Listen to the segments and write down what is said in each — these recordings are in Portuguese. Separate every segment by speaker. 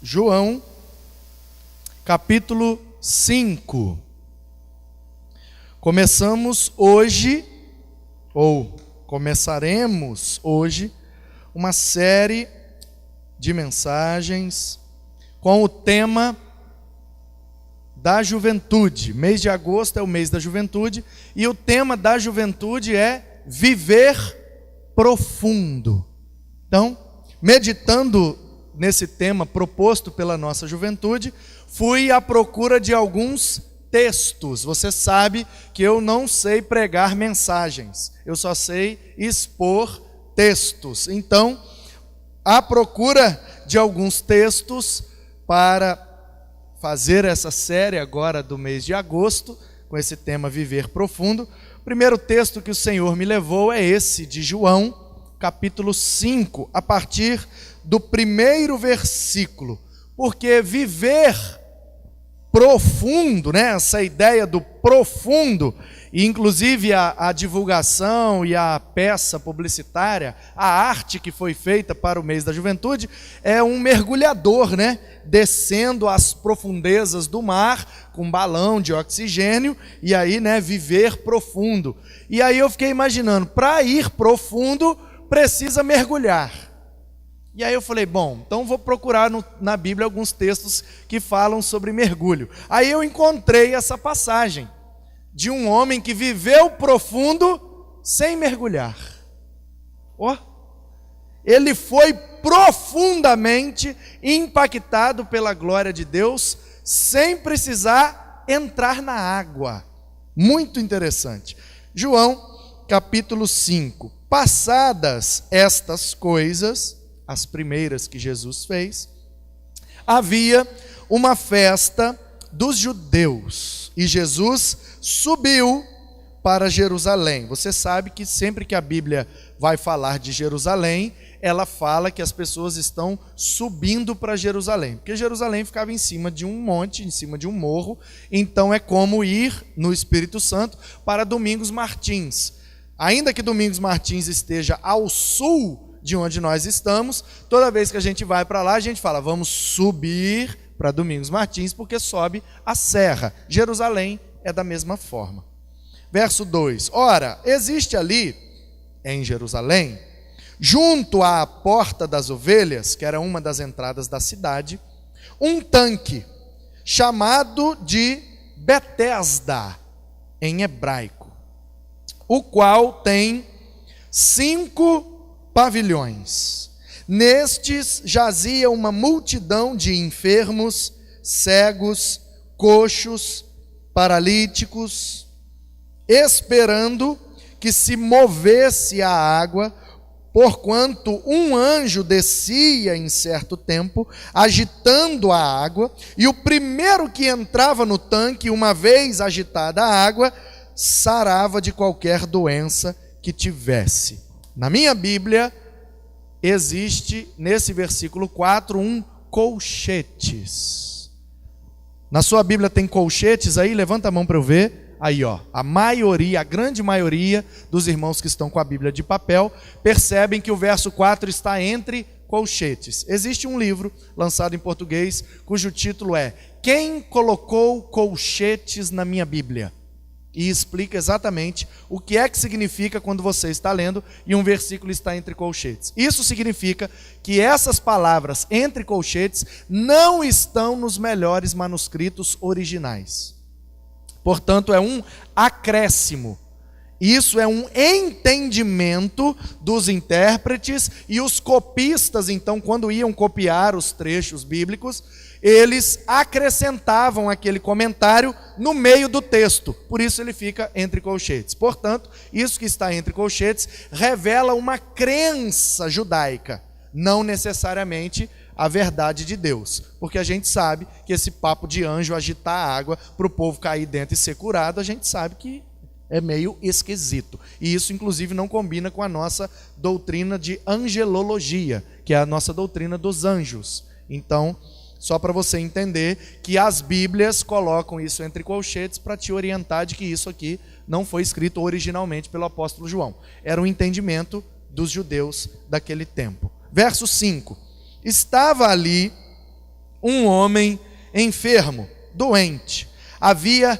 Speaker 1: João, capítulo 5. Começamos hoje, ou começaremos hoje, uma série de mensagens com o tema da juventude. Mês de agosto é o mês da juventude, e o tema da juventude é viver profundo. Então, meditando nesse tema proposto pela nossa juventude, fui à procura de alguns textos. Você sabe que eu não sei pregar mensagens, eu só sei expor textos. Então, à procura de alguns textos para fazer essa série agora do mês de agosto, com esse tema Viver Profundo. O primeiro texto que o Senhor me levou é esse de João, capítulo 5, a partir do primeiro versículo, porque viver profundo, essa ideia do profundo, e inclusive a divulgação e a peça publicitária, a arte que foi feita para o mês da juventude, é um mergulhador, descendo às profundezas do mar, com um balão de oxigênio, e aí, viver profundo. E aí eu fiquei imaginando, para ir profundo, precisa mergulhar. E aí eu falei, bom, então vou procurar na Bíblia alguns textos que falam sobre mergulho. Aí eu encontrei essa passagem de um homem que viveu profundo sem mergulhar. Ele foi profundamente impactado pela glória de Deus sem precisar entrar na água. Muito interessante. João, capítulo 5. Passadas estas coisas, as primeiras que Jesus fez, havia uma festa dos judeus, e Jesus subiu para Jerusalém. Você sabe que sempre que a Bíblia vai falar de Jerusalém, ela fala que as pessoas estão subindo para Jerusalém, porque Jerusalém ficava em cima de um monte, em cima de um morro, então é como ir no Espírito Santo para Domingos Martins. Ainda que Domingos Martins esteja ao sul de onde nós estamos, toda vez que a gente vai para lá, a gente fala, vamos subir para Domingos Martins, porque sobe a serra. Jerusalém é da mesma forma. Verso 2. Ora, existe ali, em Jerusalém, junto à porta das ovelhas, que era uma das entradas da cidade, um tanque, chamado de Betesda, em hebraico, o qual tem 5 pavilhões. Nestes jazia uma multidão de enfermos, cegos, coxos, paralíticos, esperando que se movesse a água, porquanto um anjo descia em certo tempo, agitando a água, e o primeiro que entrava no tanque, uma vez agitada a água, sarava de qualquer doença que tivesse. Na minha Bíblia, existe nesse versículo 4 um colchetes. Na sua Bíblia tem colchetes aí? Levanta a mão para eu ver. Aí, a maioria, a grande maioria dos irmãos que estão com a Bíblia de papel, percebem que o verso 4 está entre colchetes. Existe um livro lançado em português, cujo título é Quem colocou colchetes na minha Bíblia? E explica exatamente o que é que significa quando você está lendo e um versículo está entre colchetes. Isso significa que essas palavras entre colchetes não estão nos melhores manuscritos originais. Portanto, é um acréscimo. Isso é um entendimento dos intérpretes, e os copistas, então, quando iam copiar os trechos bíblicos, eles acrescentavam aquele comentário no meio do texto, por isso ele fica entre colchetes. Portanto, isso que está entre colchetes revela uma crença judaica, não necessariamente a verdade de Deus, porque a gente sabe que esse papo de anjo agitar a água para o povo cair dentro e ser curado, a gente sabe que é meio esquisito, e isso inclusive não combina com a nossa doutrina de angelologia, que é a nossa doutrina dos anjos. Então, só para você entender que as Bíblias colocam isso entre colchetes para te orientar de que isso aqui não foi escrito originalmente pelo apóstolo João. Era um entendimento dos judeus daquele tempo. Verso 5. Estava ali um homem enfermo, doente. Havia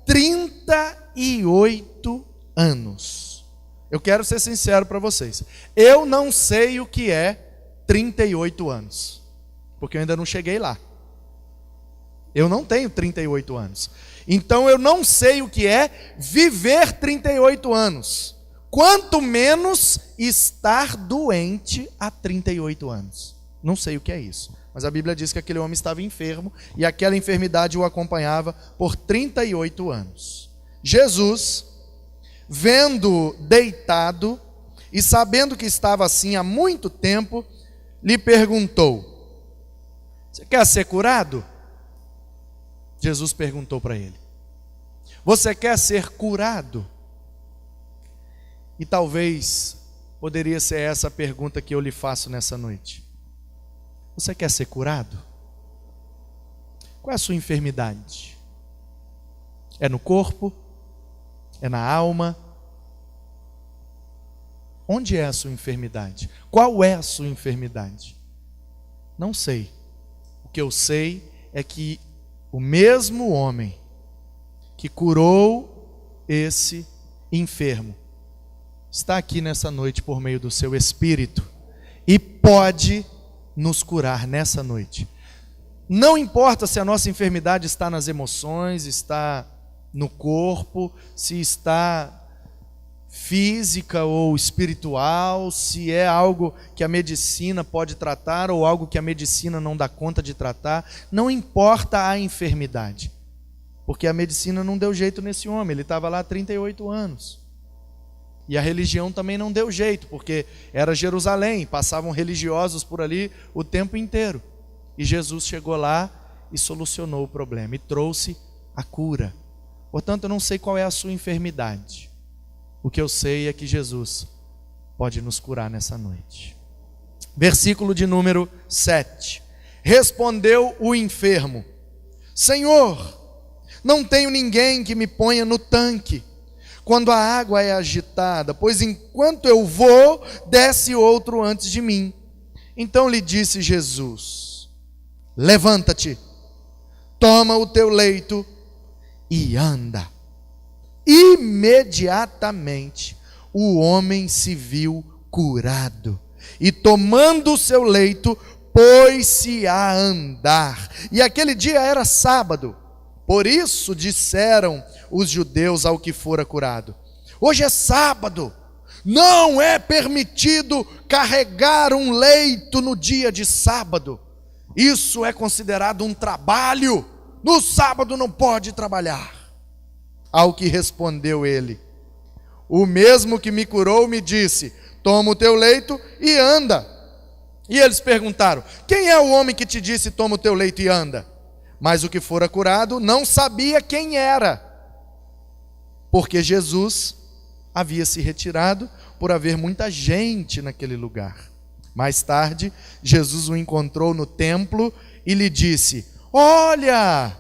Speaker 1: 38 anos. Eu quero ser sincero para vocês. Eu não sei o que é 38 anos, porque eu ainda não cheguei lá. Eu não tenho 38 anos. Então eu não sei o que é viver 38 anos. Quanto menos estar doente há 38 anos. Não sei o que é isso. Mas a Bíblia diz que aquele homem estava enfermo e aquela enfermidade o acompanhava por 38 anos. Jesus, vendo deitado e sabendo que estava assim há muito tempo, lhe perguntou: você quer ser curado? Jesus perguntou para ele: você quer ser curado? E talvez poderia ser essa a pergunta que eu lhe faço nessa noite. Você quer ser curado? Qual é a sua enfermidade? É no corpo? É na alma? Onde é a sua enfermidade? Qual é a sua enfermidade? Não sei. O que eu sei é que o mesmo homem que curou esse enfermo está aqui nessa noite por meio do seu Espírito e pode nos curar nessa noite. Não importa se a nossa enfermidade está nas emoções, está no corpo, se está física ou espiritual, se é algo que a medicina pode tratar ou algo que a medicina não dá conta de tratar, não importa a enfermidade, porque a medicina não deu jeito nesse homem, ele estava lá há 38 anos. E a religião também não deu jeito, porque era Jerusalém, passavam religiosos por ali o tempo inteiro. E Jesus chegou lá e solucionou o problema, e trouxe a cura. Portanto, eu não sei qual é a sua enfermidade. O que eu sei é que Jesus pode nos curar nessa noite. Versículo de número 7. Respondeu o enfermo: Senhor, não tenho ninguém que me ponha no tanque quando a água é agitada, pois enquanto eu vou, desce outro antes de mim. Então lhe disse Jesus: levanta-te, toma o teu leito e anda. Imediatamente o homem se viu curado, e tomando o seu leito, pôs-se a andar. E aquele dia era sábado. Por isso disseram os judeus ao que fora curado: hoje é sábado, não é permitido carregar um leito no dia de sábado. Isso é considerado um trabalho, no sábado não pode trabalhar. Ao que respondeu ele: o mesmo que me curou me disse: toma o teu leito e anda. E eles perguntaram: quem é o homem que te disse toma o teu leito e anda? Mas o que fora curado não sabia quem era, porque Jesus havia se retirado por haver muita gente naquele lugar. Mais tarde, Jesus o encontrou no templo e lhe disse: olha,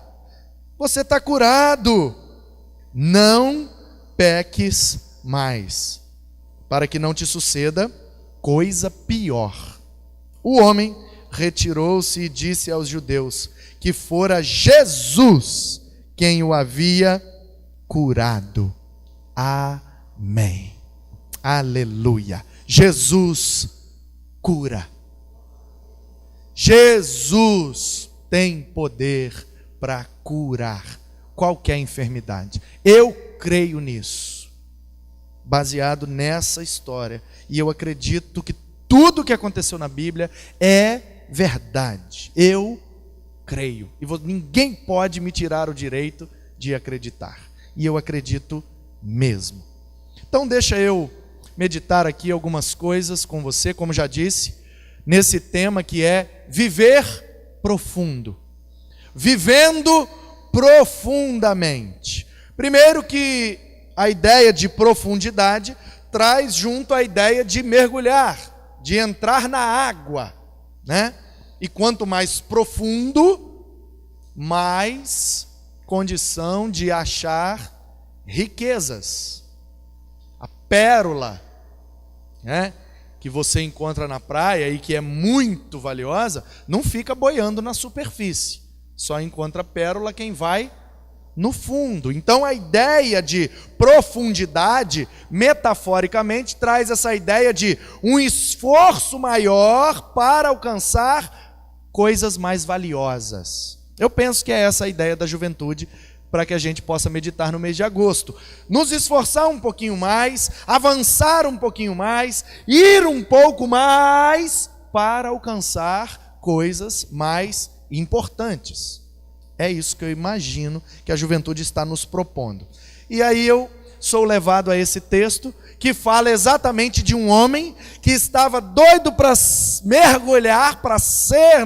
Speaker 1: você está curado, não peques mais, para que não te suceda coisa pior. O homem retirou-se e disse aos judeus que fora Jesus quem o havia curado. Amém. Aleluia. Jesus cura. Jesus tem poder para curar qualquer enfermidade. Eu creio nisso, baseado nessa história, e eu acredito que tudo que aconteceu na Bíblia é verdade. Eu creio, e ninguém pode me tirar o direito de acreditar, e eu acredito mesmo. Então deixa eu meditar aqui algumas coisas com você, como já disse, nesse tema que é viver profundo, vivendo profundamente. Primeiro que a ideia de profundidade traz junto a ideia de mergulhar, de entrar na água, né? E quanto mais profundo, mais condição de achar riquezas. A pérola, né, que você encontra na praia e que é muito valiosa, não fica boiando na superfície. Só encontra pérola quem vai no fundo. Então a ideia de profundidade, metaforicamente, traz essa ideia de um esforço maior para alcançar coisas mais valiosas. Eu penso que é essa a ideia da juventude, para que a gente possa meditar no mês de agosto. Nos esforçar um pouquinho mais, avançar um pouquinho mais, ir um pouco mais para alcançar coisas mais importantes. É isso que eu imagino que a juventude está nos propondo. E aí eu sou levado a esse texto que fala exatamente de um homem que estava doido para mergulhar, para ser,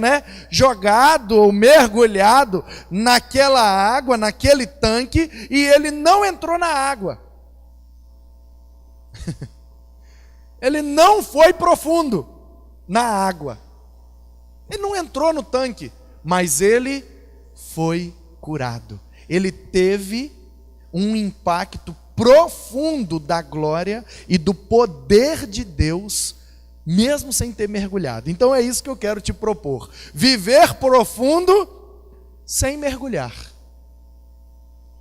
Speaker 1: jogado ou mergulhado naquela água, naquele tanque, e ele não entrou na água. Ele não foi profundo na água. Ele não entrou no tanque, mas ele foi curado. Ele teve um impacto profundo da glória e do poder de Deus, mesmo sem ter mergulhado. Então é isso que eu quero te propor: viver profundo sem mergulhar.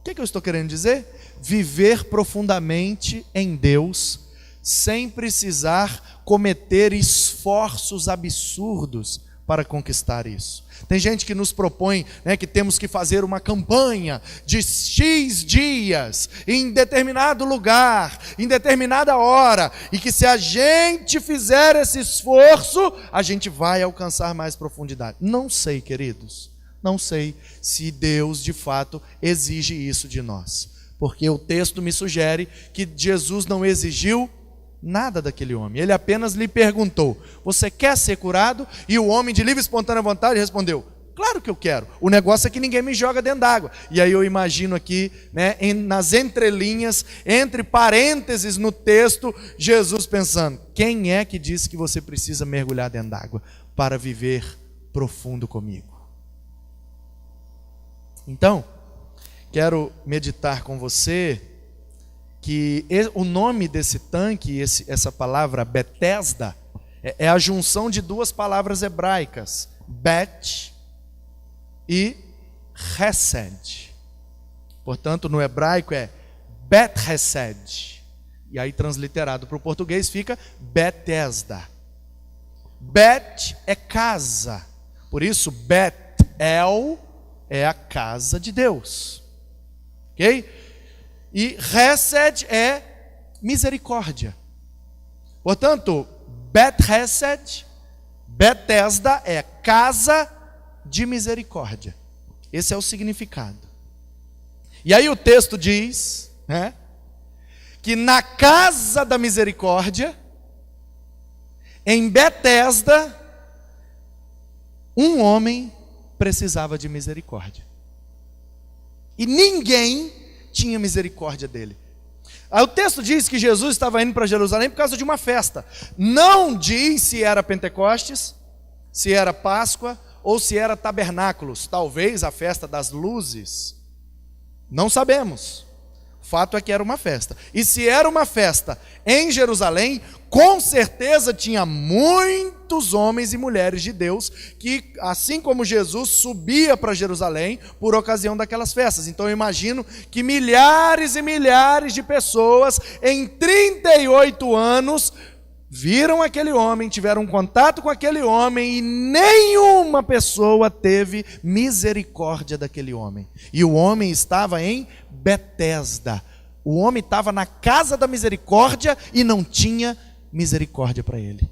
Speaker 1: O que eu estou querendo dizer? Viver profundamente em Deus, sem precisar cometer esforços absurdos para conquistar isso. Tem gente que nos propõe, que temos que fazer uma campanha de X dias, em determinado lugar, em determinada hora, e que se a gente fizer esse esforço, a gente vai alcançar mais profundidade. Não sei, queridos, não sei se Deus de fato exige isso de nós, porque o texto me sugere que Jesus não exigiu nada daquele homem. Ele apenas lhe perguntou: você quer ser curado? E o homem de livre e espontânea vontade respondeu: claro que eu quero. O negócio é que ninguém me joga dentro d'água. E aí eu imagino aqui, nas entrelinhas, entre parênteses no texto, Jesus pensando: quem é que disse que você precisa mergulhar dentro d'água para viver profundo comigo? Então, quero meditar com você que o nome desse tanque, essa palavra Betesda, é a junção de duas palavras hebraicas, Bet e Hesed. Portanto, no hebraico é Bet Hesed. E aí, transliterado para o português, fica Betesda. Bet é casa. Por isso, Bet-El é a casa de Deus. Ok? E Hesed é misericórdia. Portanto, Bet-Hesed, Betesda é casa de misericórdia. Esse é o significado. E aí o texto diz, que na casa da misericórdia, em Betesda, um homem precisava de misericórdia. E ninguém tinha misericórdia dele. O texto diz que Jesus estava indo para Jerusalém por causa de uma festa. Não diz se era Pentecostes, se era Páscoa ou se era Tabernáculos. Talvez a festa das luzes. Não sabemos. O fato é que era uma festa. E se era uma festa em Jerusalém, com certeza tinha muitos homens e mulheres de Deus que, assim como Jesus, subia para Jerusalém por ocasião daquelas festas. Então eu imagino que milhares e milhares de pessoas em 38 anos viram aquele homem, tiveram contato com aquele homem, e nenhuma pessoa teve misericórdia daquele homem. E o homem estava em Betesda. O homem estava na casa da misericórdia e não tinha misericórdia para ele.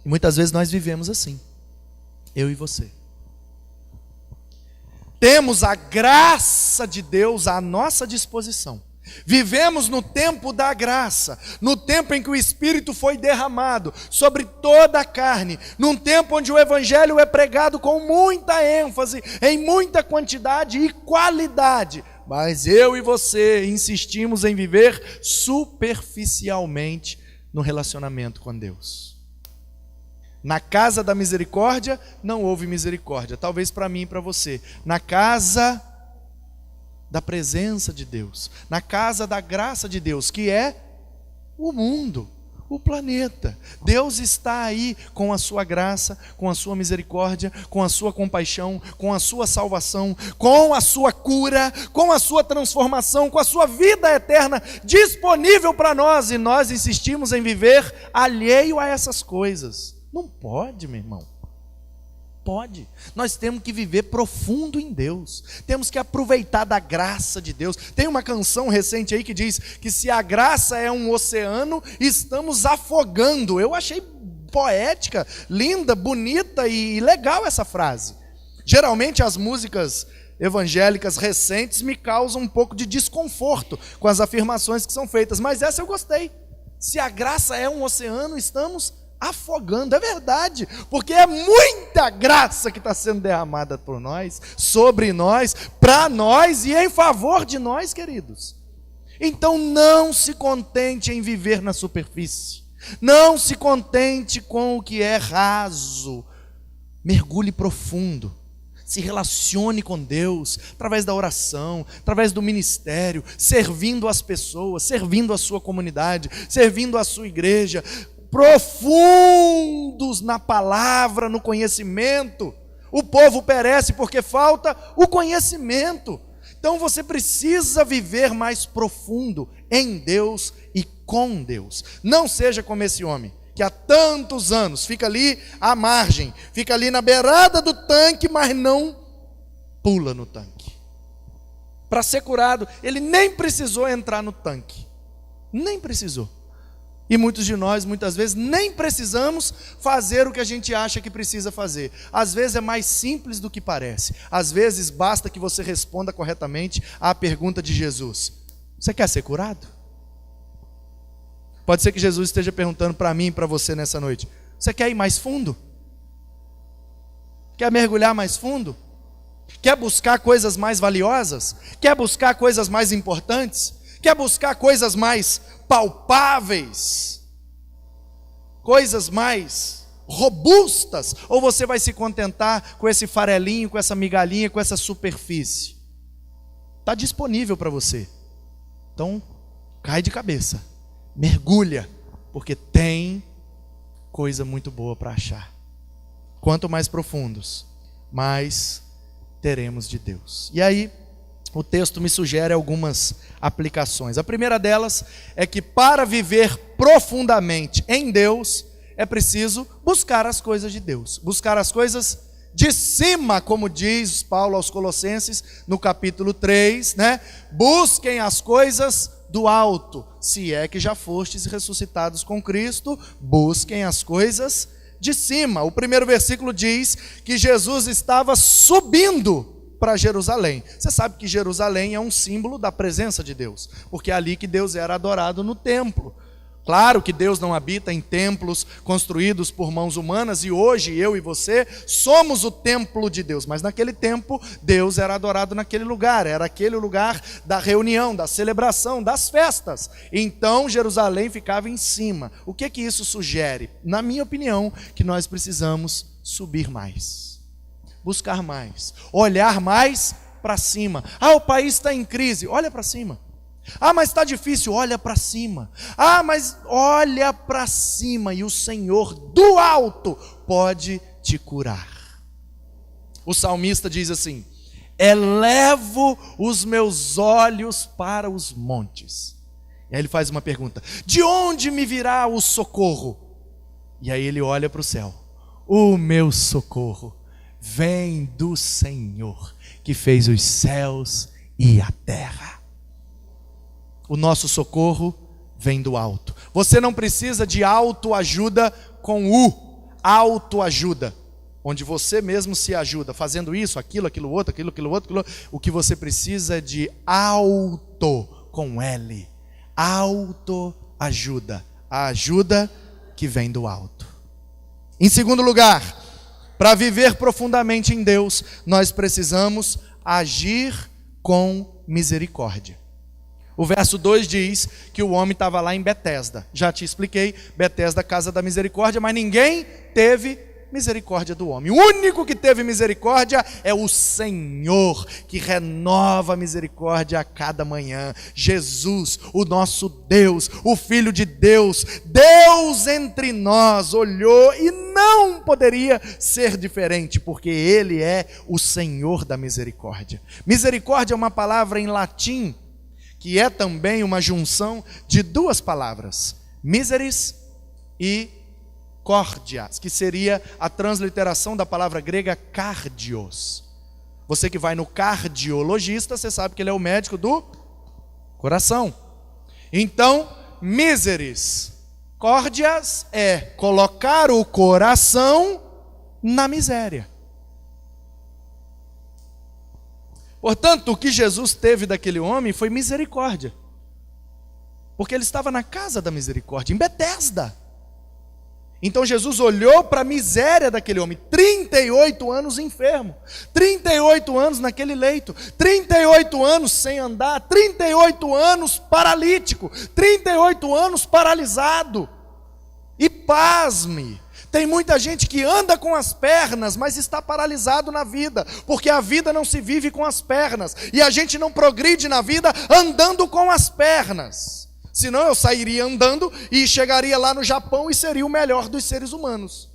Speaker 1: E muitas vezes nós vivemos assim, eu e você. Temos a graça de Deus à nossa disposição. Vivemos no tempo da graça, no tempo em que o Espírito foi derramado sobre toda a carne, num tempo onde o Evangelho é pregado com muita ênfase, em muita quantidade e qualidade. Mas eu e você insistimos em viver superficialmente no relacionamento com Deus. Na casa da misericórdia não houve misericórdia, talvez para mim e para você. Na casa da presença de Deus, na casa da graça de Deus, que é o mundo, o planeta. Deus está aí com a sua graça, com a sua misericórdia, com a sua compaixão, com a sua salvação, com a sua cura, com a sua transformação, com a sua vida eterna disponível para nós, e nós insistimos em viver alheio a essas coisas. Não pode, meu irmão. Pode. Nós temos que viver profundo em Deus. Temos que aproveitar da graça de Deus. Tem uma canção recente aí que diz que se a graça é um oceano, estamos afogando. Eu achei poética, linda, bonita e legal essa frase. Geralmente as músicas evangélicas recentes me causam um pouco de desconforto com as afirmações que são feitas, mas essa eu gostei. Se a graça é um oceano, estamos afogando. É verdade, porque é muita graça que está sendo derramada por nós, sobre nós, para nós e em favor de nós, queridos. Então não se contente em viver na superfície, não se contente com o que é raso, mergulhe profundo, se relacione com Deus, através da oração, através do ministério, servindo as pessoas, servindo a sua comunidade, servindo a sua igreja, profundos na palavra, no conhecimento. O povo perece porque falta o conhecimento. Então você precisa viver mais profundo em Deus e com Deus. Não seja como esse homem, que há tantos anos fica ali à margem, fica ali na beirada do tanque, mas não pula no tanque. Para ser curado, ele nem precisou entrar no tanque. Nem precisou. E muitos de nós, muitas vezes, nem precisamos fazer o que a gente acha que precisa fazer. Às vezes é mais simples do que parece. Às vezes basta que você responda corretamente à pergunta de Jesus: você quer ser curado? Pode ser que Jesus esteja perguntando para mim e para você nessa noite: você quer ir mais fundo? Quer mergulhar mais fundo? Quer buscar coisas mais valiosas? Quer buscar coisas mais importantes? Quer buscar coisas mais palpáveis, coisas mais robustas, ou você vai se contentar com esse farelinho, com essa migalhinha, com essa superfície? Está disponível para você. Então, cai de cabeça, mergulha, porque tem coisa muito boa para achar. Quanto mais profundos, mais teremos de Deus. E aí, o texto me sugere algumas aplicações. A primeira delas é que para viver profundamente em Deus, é preciso buscar as coisas de Deus. Buscar as coisas de cima, como diz Paulo aos Colossenses, no capítulo 3, né? Busquem as coisas do alto, se é que já fostes ressuscitados com Cristo, busquem as coisas de cima. O primeiro versículo diz que Jesus estava subindo para Jerusalém. Você sabe que Jerusalém é um símbolo da presença de Deus, porque é ali que Deus era adorado no templo. Claro que Deus não habita em templos construídos por mãos humanas, e hoje eu e você somos o templo de Deus, mas naquele tempo Deus era adorado naquele lugar, era aquele lugar da reunião, da celebração, das festas. Então Jerusalém ficava em cima. O que isso sugere? Na minha opinião, que nós precisamos subir mais, buscar mais, olhar mais para cima. Ah, o país está em crise, olha para cima. Ah, mas está difícil, olha para cima. Ah, mas olha para cima e o Senhor do alto pode te curar. O salmista diz assim: elevo os meus olhos para os montes. E aí ele faz uma pergunta: de onde me virá o socorro? E aí ele olha para o céu: o meu socorro vem do Senhor, que fez os céus e a terra. O nosso socorro vem do alto. Você não precisa de autoajuda com U, autoajuda, onde você mesmo se ajuda, fazendo isso, aquilo outro. O que você precisa é de auto, com L, autoajuda, a ajuda que vem do alto. Em segundo lugar, para viver profundamente em Deus, nós precisamos agir com misericórdia. O verso 2 diz que o homem estava lá em Betesda. Já te expliquei, Betesda, casa da misericórdia, mas ninguém teve misericórdia do homem. O único que teve misericórdia é o Senhor, que renova a misericórdia a cada manhã. Jesus, o nosso Deus, o Filho de Deus, Deus entre nós, olhou e não poderia ser diferente, porque Ele é o Senhor da misericórdia. Misericórdia é uma palavra em latim, que é também uma junção de duas palavras, miseris e córdias, que seria a transliteração da palavra grega cardios. Você que vai no cardiologista, você sabe que ele é o médico do coração. Então, miseris, córdias é colocar o coração na miséria. Portanto, o que Jesus teve daquele homem foi misericórdia, porque ele estava na casa da misericórdia, em Betesda. Então Jesus olhou para a miséria daquele homem, 38 anos enfermo, 38 anos naquele leito, 38 anos sem andar, 38 anos paralítico, 38 anos paralisado. E pasme, tem muita gente que anda com as pernas, mas está paralisado na vida, porque a vida não se vive com as pernas, e a gente não progride na vida andando com as pernas. Senão eu sairia andando e chegaria lá no Japão e seria o melhor dos seres humanos.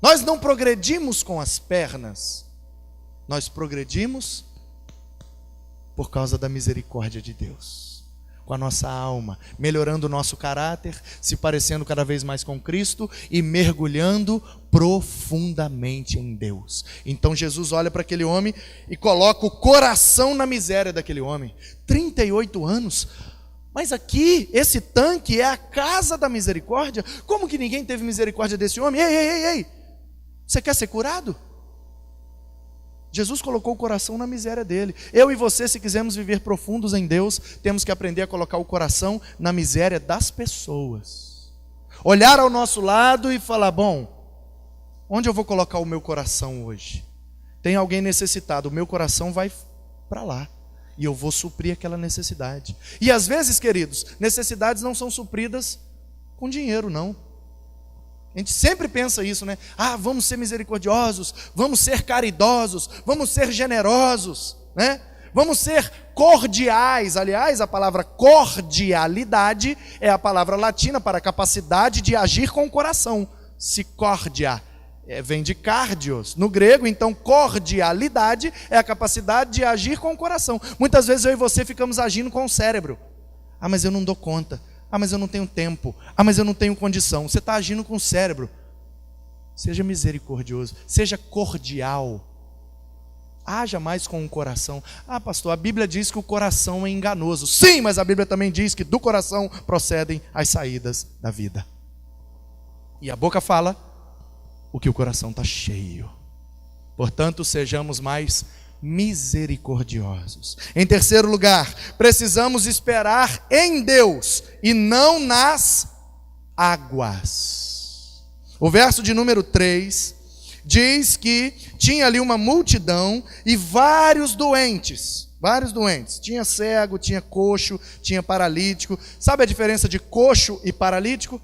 Speaker 1: Nós não progredimos com as pernas, nós progredimos por causa da misericórdia de Deus, com a nossa alma, melhorando o nosso caráter, se parecendo cada vez mais com Cristo e mergulhando profundamente em Deus. Então Jesus olha para aquele homem e coloca o coração na miséria daquele homem. 38 anos. Mas aqui, esse tanque é a casa da misericórdia. Como que ninguém teve misericórdia desse homem? Ei, você quer ser curado? Jesus colocou o coração na miséria dele. Eu e você, se quisermos viver profundos em Deus, temos que aprender a colocar o coração na miséria das pessoas. Olhar ao nosso lado e falar, bom, onde eu vou colocar o meu coração hoje? Tem alguém necessitado, o meu coração vai para lá. E eu vou suprir aquela necessidade. E às vezes, queridos, necessidades não são supridas com dinheiro, não. A gente sempre pensa isso, né? Vamos ser misericordiosos, vamos ser caridosos, vamos ser generosos, né? Vamos ser cordiais. Aliás, a palavra cordialidade é a palavra latina para a capacidade de agir com o coração. Se cordia vem de cardios, no grego. Então cordialidade é a capacidade de agir com o coração. Muitas vezes eu e você ficamos agindo com o cérebro. Mas eu não dou conta, mas eu não tenho tempo, mas eu não tenho condição. Você está agindo com o cérebro. Seja misericordioso, seja cordial, haja mais com o coração. Pastor, a Bíblia diz que o coração é enganoso. Sim, mas a Bíblia também diz que do coração procedem as saídas da vida. E a boca fala o que o coração está cheio. Portanto, sejamos mais misericordiosos. Em terceiro lugar, precisamos esperar em Deus e não nas águas. O verso de número 3 diz que tinha ali uma multidão e vários doentes. Tinha cego, tinha coxo, tinha paralítico. Sabe a diferença de coxo e paralítico?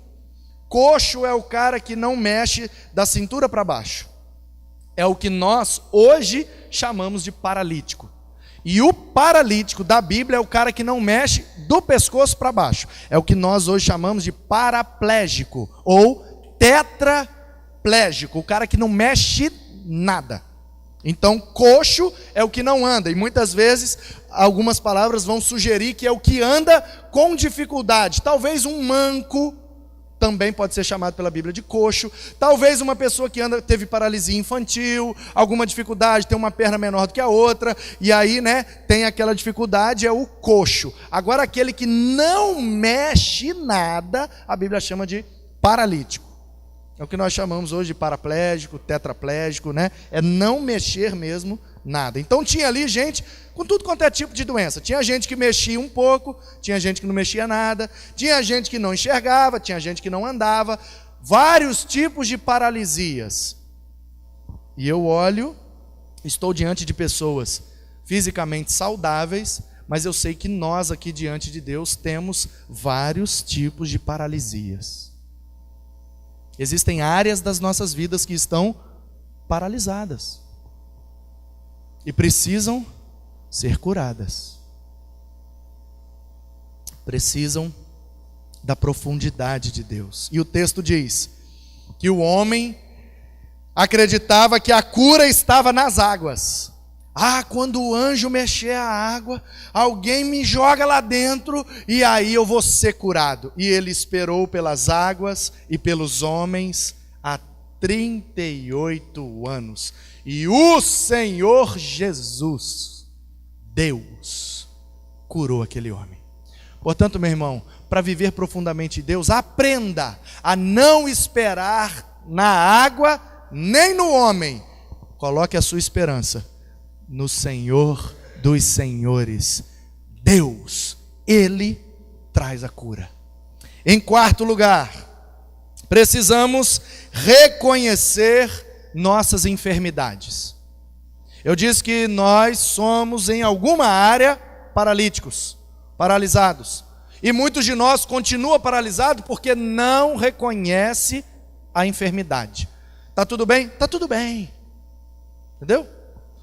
Speaker 1: Coxo é o cara que não mexe da cintura para baixo. É o que nós hoje chamamos de paralítico. E o paralítico da Bíblia é o cara que não mexe do pescoço para baixo. É o que nós hoje chamamos de paraplégico ou tetraplégico, o cara que não mexe nada. Então, coxo é o que não anda. E muitas vezes algumas palavras vão sugerir que é o que anda com dificuldade. Talvez um manco também pode ser chamado pela Bíblia de coxo. Talvez uma pessoa que teve paralisia infantil, alguma dificuldade, tem uma perna menor do que a outra, e aí, né, tem aquela dificuldade, é o coxo. Agora, aquele que não mexe nada, a Bíblia chama de paralítico. É o que nós chamamos hoje de paraplégico, tetraplégico, né? É não mexer mesmo nada. Então tinha ali gente com tudo quanto é tipo de doença. Tinha gente que mexia um pouco, tinha gente que não mexia nada, tinha gente que não enxergava, tinha gente que não andava, vários tipos de paralisias. E eu olho, estou diante de pessoas fisicamente saudáveis, mas eu sei que nós aqui diante de Deus temos vários tipos de paralisias. Existem áreas das nossas vidas que estão paralisadas e precisam ser curadas. Precisam da profundidade de Deus. E o texto diz que o homem acreditava que a cura estava nas águas. Quando o anjo mexer a água, alguém me joga lá dentro e aí eu vou ser curado. E ele esperou pelas águas e pelos homens há 38 anos. E o Senhor Jesus, Deus, curou aquele homem. Portanto, meu irmão, para viver profundamente em Deus, aprenda a não esperar na água nem no homem. Coloque a sua esperança no Senhor dos senhores, Deus. Ele traz a cura. Em quarto lugar, precisamos reconhecer nossas enfermidades. Eu disse que nós somos em alguma área paralíticos, paralisados. E muitos de nós continuam paralisados porque não reconhece a enfermidade. Tá tudo bem? Tá tudo bem. Entendeu?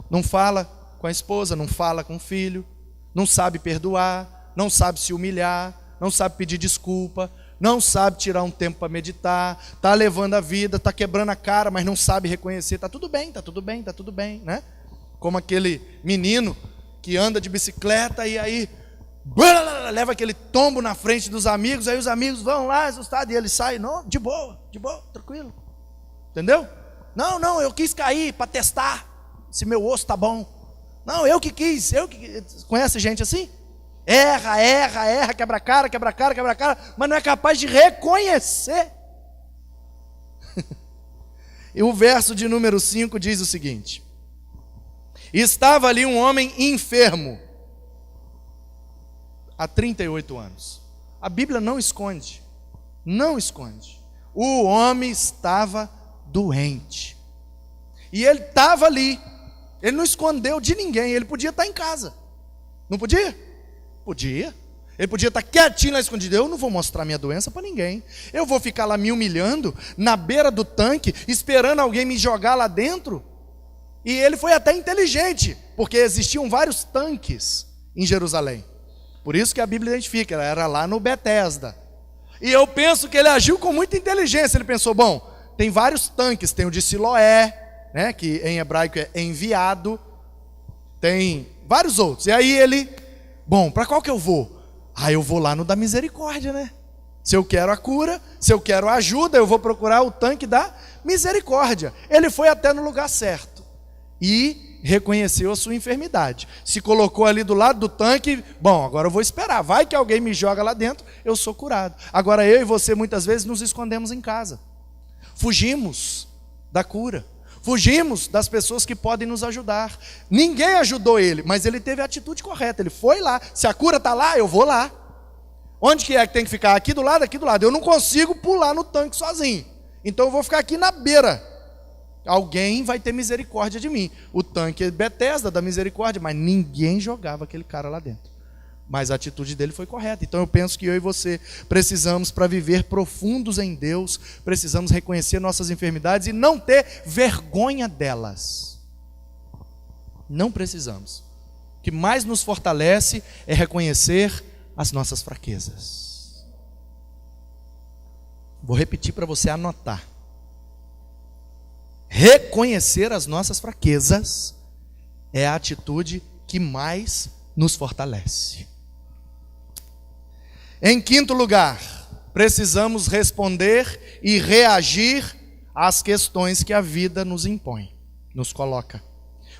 Speaker 1: Não fala com a esposa, não fala com o filho, não sabe perdoar, não sabe se humilhar, não sabe pedir desculpa, não sabe tirar um tempo para meditar, está levando a vida, está quebrando a cara, mas não sabe reconhecer. Está tudo bem, está tudo bem, está tudo bem, né? Como aquele menino que anda de bicicleta e aí leva aquele tombo na frente dos amigos, aí os amigos vão lá assustados e ele sai, não, de boa, tranquilo. Entendeu? Não, eu quis cair para testar se meu osso está bom. Não, eu que quis. Conhece gente assim? Erra, quebra a cara, mas não é capaz de reconhecer. E o verso de número 5 diz o seguinte: estava ali um homem enfermo há 38 anos. A Bíblia não esconde. O homem estava doente. E ele estava ali. Ele não escondeu de ninguém. Ele podia estar em casa. Não podia? Podia. Ele podia estar quietinho lá escondido. Eu não vou mostrar minha doença para ninguém. Eu vou ficar lá me humilhando na beira do tanque, esperando alguém me jogar lá dentro. E ele foi até inteligente, porque existiam vários tanques em Jerusalém. Por isso que a Bíblia identifica, ela era lá no Betesda. E eu penso que ele agiu com muita inteligência. Ele pensou, bom, tem vários tanques, tem o de Siloé, né, que em hebraico é enviado, tem vários outros. E aí ele, bom, para qual que eu vou? Eu vou lá no da misericórdia, né? Se eu quero a cura, se eu quero a ajuda, eu vou procurar o tanque da misericórdia. Ele foi até no lugar certo e reconheceu a sua enfermidade. Se colocou ali do lado do tanque, bom, agora eu vou esperar. Vai que alguém me joga lá dentro, eu sou curado. Agora eu e você muitas vezes nos escondemos em casa. Fugimos da cura. Fugimos das pessoas que podem nos ajudar. Ninguém ajudou ele, mas ele teve a atitude correta. Ele foi lá. Se a cura está lá, eu vou lá. Onde que é que tem que ficar? Aqui do lado, aqui do lado. Eu não consigo pular no tanque sozinho. Então eu vou ficar aqui na beira. Alguém vai ter misericórdia de mim. O tanque é Betesda da misericórdia, mas ninguém jogava aquele cara lá dentro. Mas a atitude dele foi correta. Então eu penso que eu e você precisamos, para viver profundos em Deus, precisamos reconhecer nossas enfermidades e não ter vergonha delas. Não precisamos. O que mais nos fortalece é reconhecer as nossas fraquezas. Vou repetir para você anotar. Reconhecer as nossas fraquezas é a atitude que mais nos fortalece. Em quinto lugar, precisamos responder e reagir às questões que a vida nos impõe, nos coloca.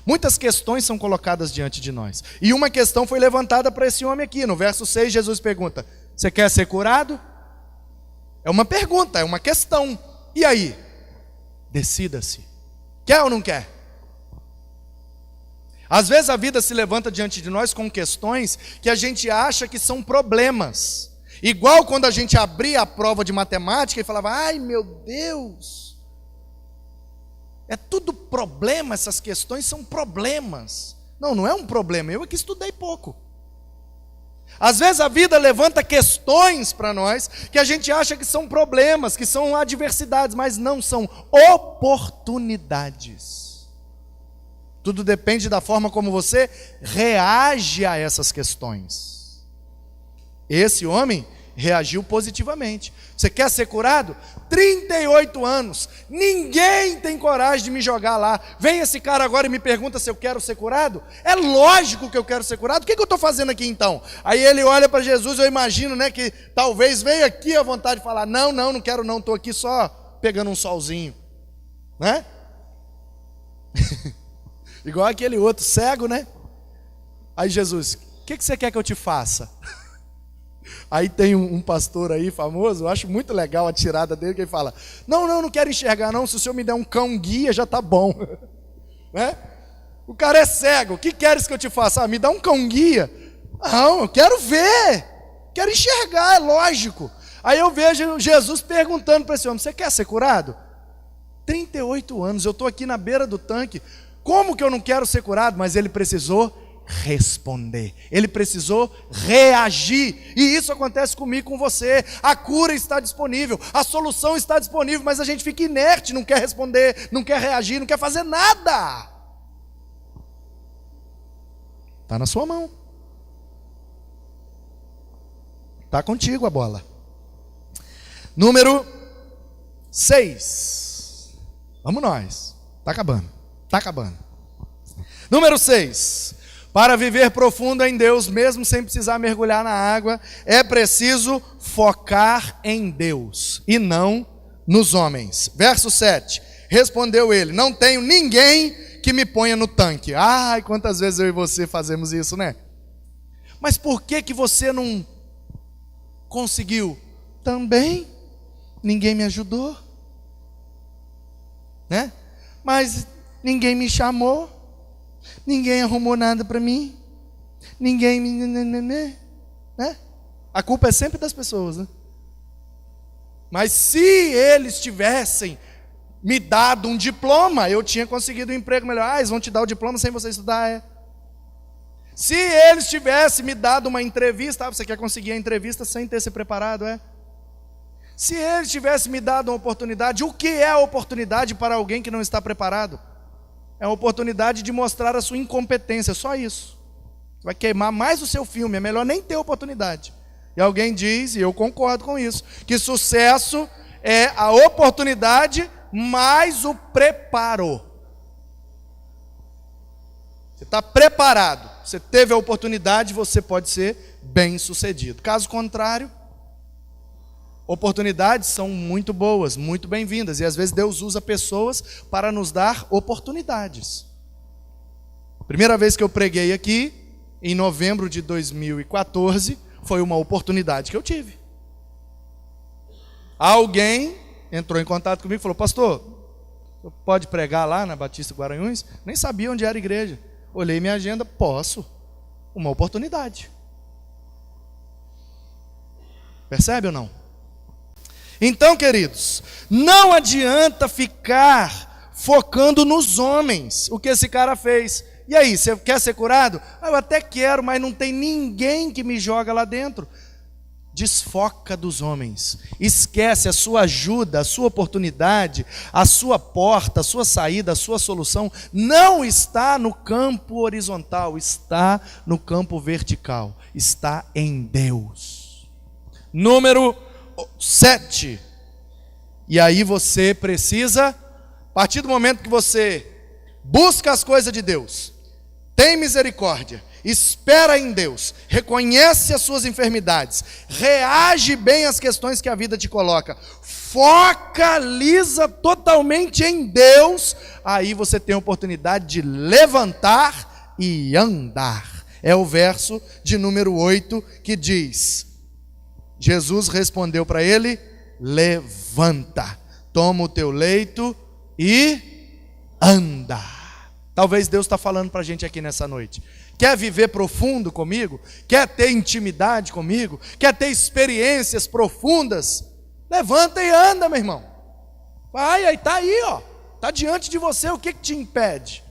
Speaker 1: Muitas questões são colocadas diante de nós. E uma questão foi levantada para esse homem aqui. No verso 6, Jesus pergunta: você quer ser curado? É uma pergunta, é uma questão. E aí? Decida-se. Quer ou não quer? Às vezes a vida se levanta diante de nós com questões que a gente acha que são problemas. Igual quando a gente abria a prova de matemática e falava: ai meu Deus, é tudo problema, essas questões são problemas. Não é um problema, eu é que estudei pouco. Às vezes a vida levanta questões para nós que a gente acha que são problemas, que são adversidades, mas não, são oportunidades. Tudo depende da forma como você reage a essas questões. Esse homem reagiu positivamente. Você quer ser curado? 38 anos, ninguém tem coragem de me jogar lá. Vem esse cara agora e me pergunta se eu quero ser curado? É lógico que eu quero ser curado. O que eu estou fazendo aqui então? Aí ele olha para Jesus, eu imagino, né, que talvez veio aqui a vontade de falar, não quero não, estou aqui só pegando um solzinho, né? Igual aquele outro cego, né? Aí Jesus, o que você quer que eu te faça? Aí tem um pastor aí famoso, eu acho muito legal a tirada dele, que ele fala, não quero enxergar não, se o senhor me der um cão guia já tá bom. Né? O cara é cego, o que queres que eu te faça? Me dá um cão guia. Não, eu quero ver, quero enxergar, é lógico. Aí eu vejo Jesus perguntando para esse homem, você quer ser curado? 38 anos, eu estou aqui na beira do tanque, como que eu não quero ser curado? Mas ele precisou responder, ele precisou reagir, e isso acontece comigo, com você. A cura está disponível, a solução está disponível, mas a gente fica inerte, não quer responder, não quer reagir, não quer fazer nada. Está na sua mão, está contigo a bola. Número 6, vamos nós, está acabando. Número 6, para viver profundo em Deus, mesmo sem precisar mergulhar na água, é preciso focar em Deus e não nos homens. Verso 7, respondeu ele, não tenho ninguém que me ponha no tanque. Ai, quantas vezes eu e você fazemos isso, né? Mas por que você não conseguiu? Também ninguém me ajudou, né? Mas ninguém me chamou, ninguém arrumou nada para mim, ninguém me... né? A culpa é sempre das pessoas, né? Mas se eles tivessem me dado um diploma, eu tinha conseguido um emprego melhor. Eles vão te dar o diploma sem você estudar, é. Se eles tivessem me dado uma entrevista, você quer conseguir a entrevista sem ter se preparado, é. Se eles tivessem me dado uma oportunidade, o que é a oportunidade para alguém que não está preparado? É a oportunidade de mostrar a sua incompetência, só isso. Vai queimar mais o seu filme, é melhor nem ter oportunidade. E alguém diz, e eu concordo com isso, que sucesso é a oportunidade mais o preparo. Você está preparado, você teve a oportunidade, você pode ser bem sucedido. Caso contrário, oportunidades são muito boas, muito bem-vindas, e às vezes Deus usa pessoas para nos dar oportunidades. Primeira vez que eu preguei aqui, em novembro de 2014, foi uma oportunidade que eu tive. Alguém entrou em contato comigo e falou, pastor, você pode pregar lá na Batista Guaranhuns? Nem sabia onde era a igreja. Olhei minha agenda, posso. Uma oportunidade. Percebe ou não? Então, queridos, não adianta ficar focando nos homens, o que esse cara fez. E aí, você quer ser curado? Eu até quero, mas não tem ninguém que me joga lá dentro. Desfoca dos homens, esquece a sua ajuda, a sua oportunidade, a sua porta, a sua saída, a sua solução, não está no campo horizontal, está no campo vertical, está em Deus. Número 7, e aí você precisa, a partir do momento que você busca as coisas de Deus, tem misericórdia, espera em Deus, reconhece as suas enfermidades, reage bem às questões que a vida te coloca, focaliza totalmente em Deus, aí você tem a oportunidade de levantar e andar. É o verso de número 8 que diz, Jesus respondeu para ele, levanta, toma o teu leito e anda. Talvez Deus está falando para a gente aqui nessa noite. Quer viver profundo comigo? Quer ter intimidade comigo? Quer ter experiências profundas? Levanta e anda, meu irmão. Vai, aí está aí, ó. Está diante de você, o que te impede?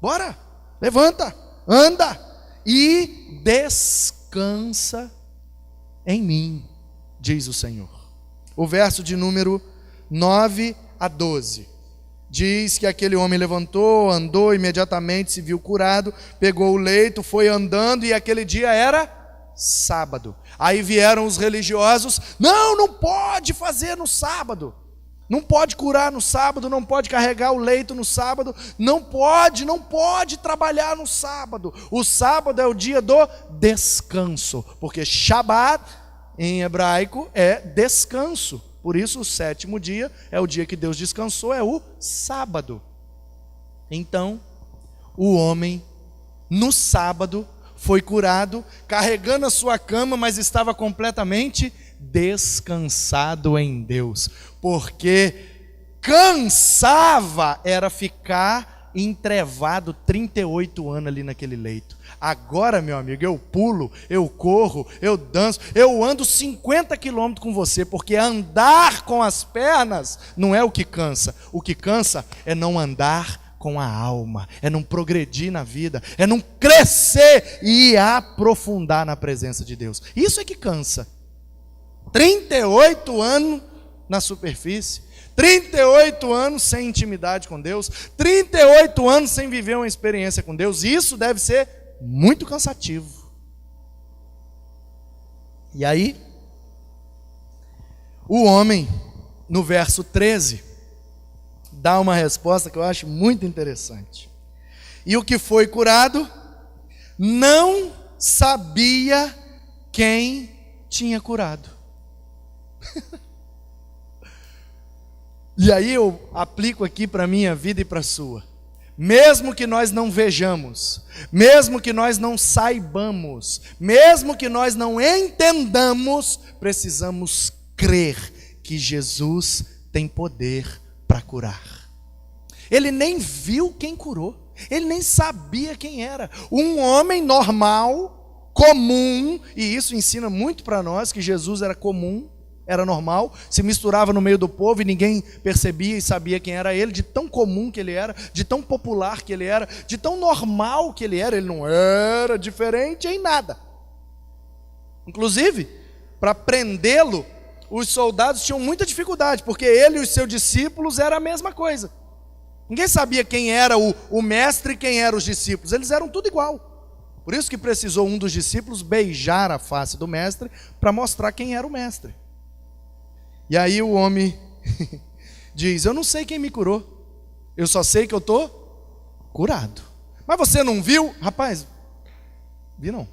Speaker 1: Bora, levanta, anda e descansa. descansa em mim, diz o Senhor. O verso de número 9 a 12 diz que aquele homem levantou, andou, imediatamente se viu curado, pegou o leito, foi andando, e aquele dia era sábado. Aí vieram os religiosos: não pode fazer no sábado, não pode curar no sábado, não pode carregar o leito no sábado, não pode trabalhar no sábado. O sábado é o dia do descanso, porque Shabat em hebraico é descanso. Por isso o sétimo dia é o dia que Deus descansou, é o sábado. Então, o homem no sábado foi curado, carregando a sua cama, mas estava completamente descansado em Deus, porque cansava era ficar entrevado 38 anos ali naquele leito. Agora, meu amigo, eu pulo, eu corro, eu danço, eu ando 50 quilômetros com você, porque andar com as pernas não é o que cansa é não andar com a alma, é não progredir na vida, é não crescer e aprofundar na presença de Deus. Isso é que cansa. 38 anos na superfície, 38 anos sem intimidade com Deus, 38 anos sem viver uma experiência com Deus, isso deve ser muito cansativo. E aí, o homem, no verso 13, dá uma resposta que eu acho muito interessante. E o que foi curado não sabia quem tinha curado. E aí eu aplico aqui para a minha vida e para a sua. Mesmo que nós não vejamos, mesmo que nós não saibamos, mesmo que nós não entendamos, precisamos crer que Jesus tem poder para curar. Ele nem viu quem curou, ele nem sabia quem era. Um homem normal, comum, e isso ensina muito para nós que Jesus era comum, era normal, se misturava no meio do povo e ninguém percebia e sabia quem era ele, de tão comum que ele era, de tão popular que ele era, de tão normal que ele não era diferente em nada. Inclusive, para prendê-lo, os soldados tinham muita dificuldade, porque ele e os seus discípulos era a mesma coisa. Ninguém sabia quem era o mestre e quem eram os discípulos, eles eram tudo igual. Por isso que precisou um dos discípulos beijar a face do mestre para mostrar quem era o mestre. E aí o homem diz: eu não sei quem me curou, eu só sei que eu estou curado. Mas você não viu? Rapaz, vi não.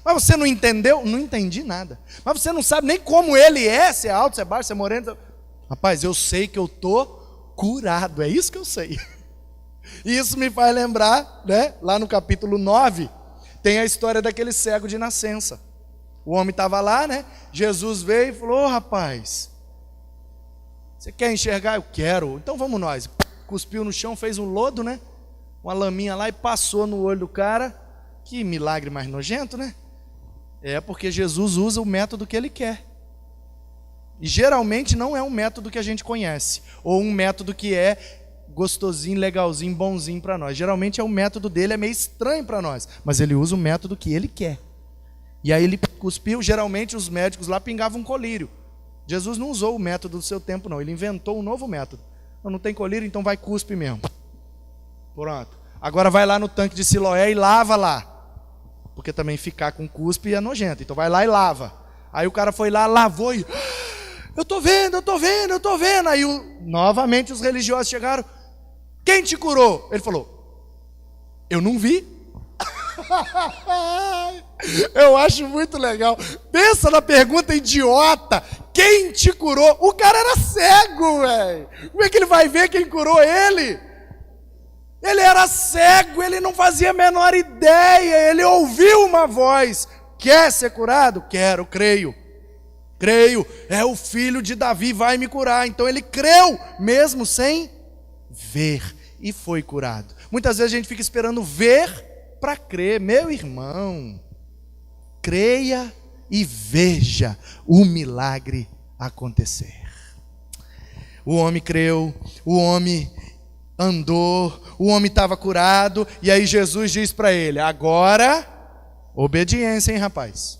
Speaker 1: Mas você não entendeu? Não entendi nada. Mas você não sabe nem como ele é, se é alto, se é baixo, se é moreno. Rapaz, eu sei que eu estou curado, é isso que eu sei. E isso me faz lembrar, né? Lá no capítulo 9, tem a história daquele cego de nascença. O homem estava lá, né? Jesus veio e falou: rapaz, você quer enxergar? Eu quero. Então vamos nós. Cuspiu no chão, fez um lodo, né? Uma laminha lá e passou no olho do cara. Que milagre mais nojento, né? É porque Jesus usa o método que ele quer. E geralmente não é um método que a gente conhece, ou um método que é gostosinho, legalzinho, bonzinho para nós. Geralmente é o método dele, é meio estranho para nós, mas ele usa o método que ele quer. E aí ele cuspiu, geralmente os médicos lá pingavam um colírio. Jesus não usou o método do seu tempo não, ele inventou um novo método. Não tem colírio, então vai cuspe mesmo. Pronto. Agora vai lá no tanque de Siloé e lava lá. Porque também ficar com cuspe é nojento, então vai lá e lava. Aí o cara foi lá, lavou e... eu estou vendo. Aí novamente os religiosos chegaram: quem te curou? Ele falou: eu não vi. Eu acho muito legal. Pensa na pergunta idiota: quem te curou? O cara era cego, velho. Como é que ele vai ver quem curou ele? Ele era cego, ele não fazia a menor ideia. Ele ouviu uma voz: quer ser curado? Quero, creio, é o filho de Davi, vai me curar. Então ele creu, mesmo sem ver, e foi curado. Muitas vezes a gente fica esperando ver para crer. Meu irmão, creia e veja o milagre acontecer. O homem creu, o homem andou, o homem estava curado, e aí Jesus diz para ele: agora, obediência, hein, rapaz?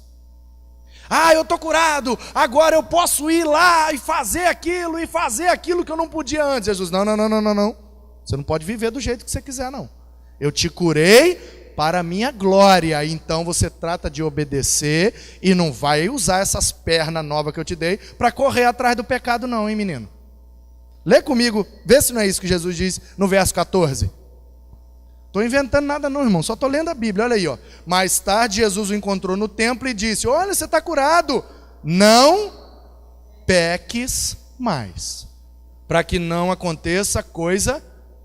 Speaker 1: Ah, eu estou curado, agora eu posso ir lá e fazer aquilo que eu não podia antes. Jesus, não. Você não pode viver do jeito que você quiser, não. Eu te curei para a minha glória. Então você trata de obedecer e não vai usar essas pernas novas que eu te dei para correr atrás do pecado não, hein, menino? Lê comigo, vê se não é isso que Jesus diz no verso 14. Estou inventando nada não, irmão, só estou lendo a Bíblia, olha aí, ó. Mais tarde Jesus o encontrou no templo e disse, olha, você está curado, não peques mais, para que não aconteça coisa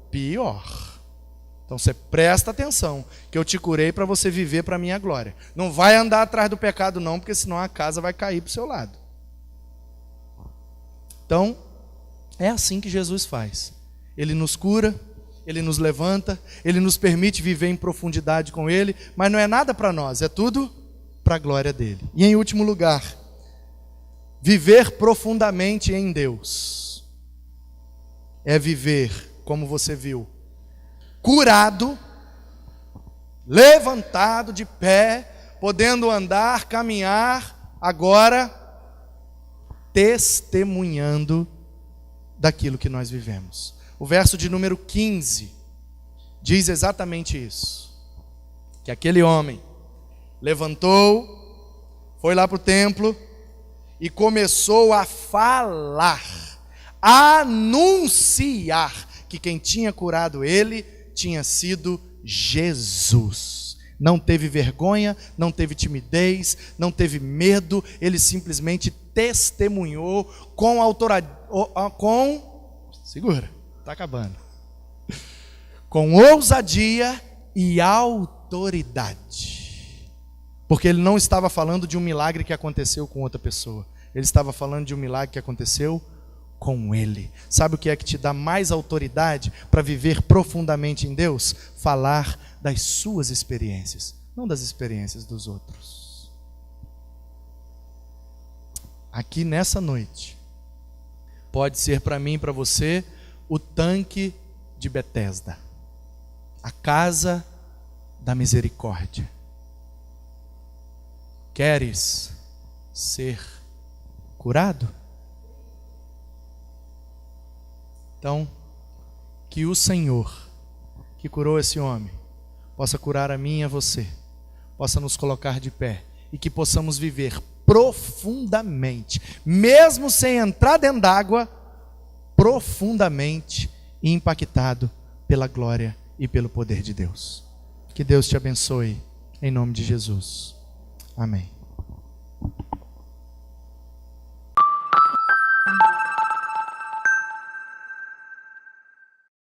Speaker 1: pior. Então você presta atenção, que eu te curei para você viver para a minha glória. Não vai andar atrás do pecado não, porque senão a casa vai cair para o seu lado. Então, é assim que Jesus faz. Ele nos cura, Ele nos levanta, Ele nos permite viver em profundidade com Ele, mas não é nada para nós, é tudo para a glória dEle. E em último lugar, viver profundamente em Deus é viver, como você viu, curado, levantado de pé, podendo andar, caminhar, agora testemunhando daquilo que nós vivemos. O verso de número 15 diz exatamente isso, que aquele homem levantou, foi lá para o templo e começou a falar, a anunciar que quem tinha curado ele tinha sido Jesus. Não teve vergonha, não teve timidez, não teve medo, ele simplesmente testemunhou com autoridade, está acabando, com ousadia e autoridade, porque ele não estava falando de um milagre que aconteceu com outra pessoa, ele estava falando de um milagre que aconteceu com ele. Sabe o que é que te dá mais autoridade para viver profundamente em Deus? Falar das suas experiências, não das experiências dos outros. Aqui nessa noite, pode ser para mim e para você o tanque de Betesda, a casa da misericórdia. Queres ser curado? Então, que o Senhor, que curou esse homem, possa curar a mim e a você, possa nos colocar de pé e que possamos viver profundamente, mesmo sem entrar dentro d'água, profundamente impactado pela glória e pelo poder de Deus. Que Deus te abençoe, em nome de Jesus. Amém.